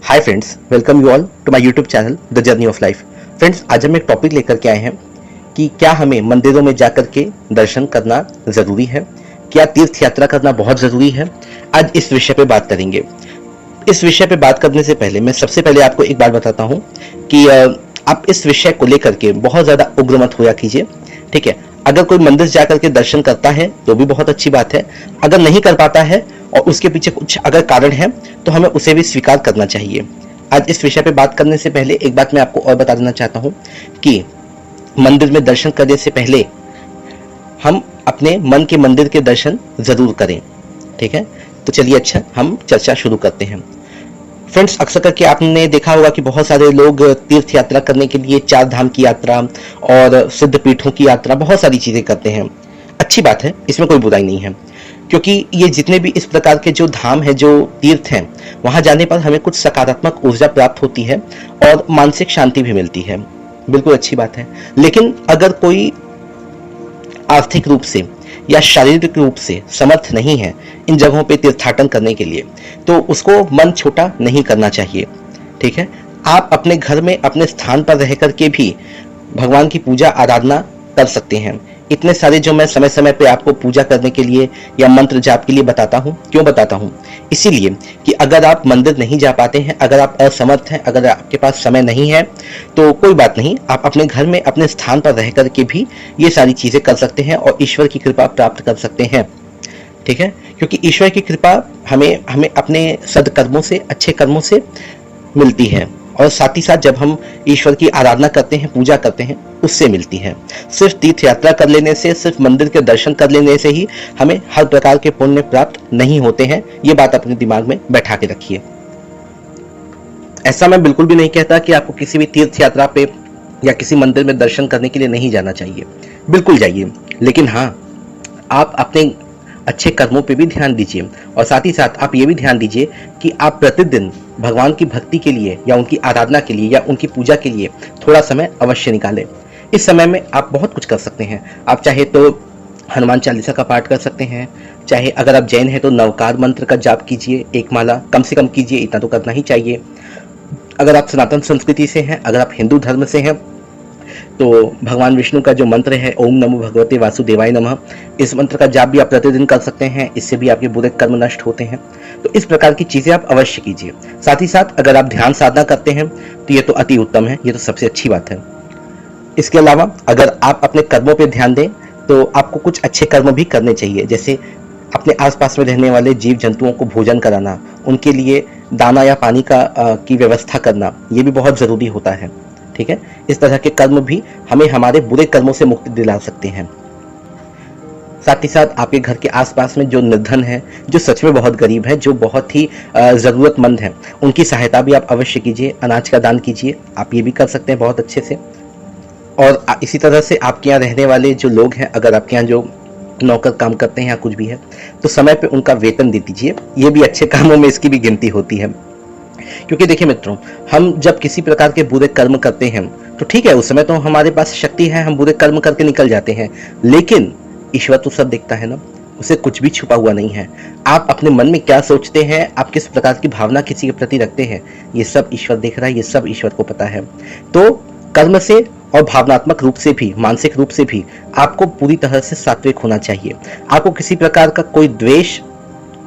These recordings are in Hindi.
Hi friends, welcome you all to my YouTube channel the journey of life. Friends, आज हम एक टॉपिक लेकर के आए हैं कि क्या हमें मंदिरों में जाकर के दर्शन करना ज़रूरी है, क्या तीर्थ यात्रा करना बहुत ज़रूरी है। आज इस विषय पे बात करेंगे। इस विषय पे बात करने से पहले मैं सबसे पहले आपको एक बात बताता हूँ कि आप इस विषय को लेकर के बहुत ज़्यादा उग्र मत होया कीजिए, ठीक है। अगर कोई मंदिर जाकर के दर्शन करता है तो भी बहुत अच्छी बात है, अगर नहीं कर पाता है और उसके पीछे कुछ अगर कारण है तो हमें उसे भी स्वीकार करना चाहिए। आज इस विषय पे बात करने से पहले एक बात मैं आपको और बता देना चाहता हूँ कि मंदिर में दर्शन करने से पहले हम अपने मन के मंदिर के दर्शन जरूर करें, ठीक है। तो चलिए, अच्छा, हम चर्चा शुरू करते हैं। फ्रेंड्स, अक्सर करके आपने देखा होगा कि बहुत सारे लोग तीर्थ यात्रा करने के लिए चार धाम की यात्रा और सिद्ध पीठों की यात्रा, बहुत सारी चीजें करते हैं। अच्छी बात है, इसमें कोई बुराई नहीं है, क्योंकि ये जितने भी इस प्रकार के जो धाम है, जो तीर्थ हैं, वहां जाने पर हमें कुछ सकारात्मक ऊर्जा प्राप्त होती है और मानसिक शांति भी मिलती है। बिल्कुल अच्छी बात है। लेकिन अगर कोई आर्थिक रूप से या शारीरिक रूप से समर्थ नहीं है इन जगहों पे तीर्थाटन करने के लिए, तो उसको मन छोटा नहीं करना चाहिए, ठीक है। आप अपने घर में अपने स्थान पर रह करके भी भगवान की पूजा आराधना कर सकते हैं। इतने सारे जो मैं समय समय पे आपको पूजा करने के लिए या मंत्र जाप के लिए बताता हूँ, क्यों बताता हूँ? इसीलिए कि अगर आप मंदिर नहीं जा पाते हैं, अगर आप असमर्थ हैं, अगर आपके पास समय नहीं है, तो कोई बात नहीं, आप अपने घर में अपने स्थान पर रह करके भी ये सारी चीजें कर सकते हैं और ईश्वर की कृपा प्राप्त कर सकते हैं, ठीक है। क्योंकि ईश्वर की कृपा हमें अपने सदकर्मों से, अच्छे कर्मों से मिलती है, और साथ ही साथ जब हम ईश्वर की आराधना करते हैं, पूजा करते हैं, उससे मिलती है। सिर्फ तीर्थ यात्रा कर लेने से, सिर्फ मंदिर के दर्शन कर लेने से ही हमें हर प्रकार के पुण्य प्राप्त नहीं होते हैं। ये बात अपने दिमाग में बैठा के रखिए। ऐसा मैं बिल्कुल भी नहीं कहता कि आपको किसी भी तीर्थ यात्रा पे या किसी मंदिर में दर्शन करने के लिए नहीं जाना चाहिए। बिल्कुल जाइए, लेकिन हाँ, आप अपने अच्छे कर्मों पे भी ध्यान दीजिए, और साथ ही साथ आप ये भी ध्यान दीजिए कि आप प्रतिदिन भगवान की भक्ति के लिए या उनकी आराधना के लिए या उनकी पूजा के लिए थोड़ा समय अवश्य निकालें। इस समय में आप बहुत कुछ कर सकते हैं। आप चाहे तो हनुमान चालीसा का पाठ कर सकते हैं, चाहे अगर आप जैन हैं तो नवकार मंत्र का जाप कीजिए, एक माला कम से कम कीजिए, इतना तो करना ही चाहिए। अगर आप सनातन संस्कृति से हैं, अगर आप हिंदू धर्म से हैं, तो भगवान विष्णु का जो मंत्र है, ओम नमो भगवते वासुदेवाय नमः, इस मंत्र का जाप भी आप प्रतिदिन कर सकते हैं। इससे भी आपके बुरे कर्म नष्ट होते हैं। तो इस प्रकार की चीजें आप अवश्य कीजिए। साथ ही साथ अगर आप ध्यान साधना करते हैं तो ये तो अति उत्तम है, ये तो सबसे अच्छी बात है। इसके अलावा अगर आप अपने कर्मों पर ध्यान दें तो आपको कुछ अच्छे कर्म भी करने चाहिए, जैसे अपने आसपास में रहने वाले जीव जंतुओं को भोजन कराना, उनके लिए दाना या पानी की व्यवस्था करना, ये भी बहुत जरूरी होता है, ठीक है। इस तरह के कर्म भी हमें हमारे बुरे कर्मों से मुक्ति दिला सकते हैं। साथ ही साथ आपके घर के आसपास में जो निर्धन है, जो सच में बहुत गरीब है, जो बहुत ही जरूरतमंद है, उनकी सहायता भी आप अवश्य कीजिए। अनाज का दान कीजिए, आप ये भी कर सकते हैं बहुत अच्छे से। और इसी तरह से आपके यहाँ रहने वाले जो लोग हैं, अगर आपके यहाँ जो नौकर काम करते हैं या कुछ भी है, तो समय पे उनका वेतन दे दीजिए। ये भी अच्छे कामों में इसकी भी गिनती होती है। क्योंकि देखिए मित्रों, हम जब किसी प्रकार के बुरे कर्म करते हैं तो ठीक है, उस समय तो हमारे पास शक्ति है, हम बुरे कर्म करके निकल जाते हैं, लेकिन ईश्वर तो सब देखता है ना, उसे कुछ भी छुपा हुआ नहीं है। आप अपने मन में क्या सोचते हैं, आप किस प्रकार की भावना किसी के प्रति रखते हैं, ये सब ईश्वर देख रहा है, ये सब ईश्वर को पता है। तो कर्म से और भावनात्मक रूप से भी, मानसिक रूप से भी आपको पूरी तरह से सात्विक होना चाहिए। आपको किसी प्रकार का कोई द्वेष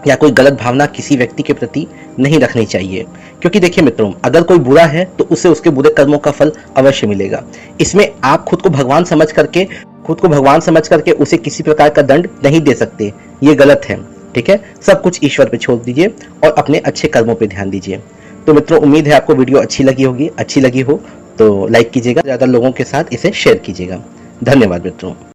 या कोई गलत भावना किसी व्यक्ति के प्रति नहीं रखनी चाहिए। क्योंकि देखिए मित्रों, अगर कोई बुरा है तो उसे उसके बुरे कर्मों का फल अवश्य मिलेगा। इसमें आप खुद को भगवान समझ करके उसे किसी प्रकार का दंड नहीं दे सकते, ये गलत है, ठीक है। सब कुछ ईश्वर पे छोड़ दीजिए और अपने अच्छे कर्मों पे ध्यान दीजिए। तो मित्रों, उम्मीद है आपको वीडियो अच्छी लगी हो तो लाइक कीजिएगा, ज्यादा लोगों के साथ इसे शेयर कीजिएगा। धन्यवाद मित्रों।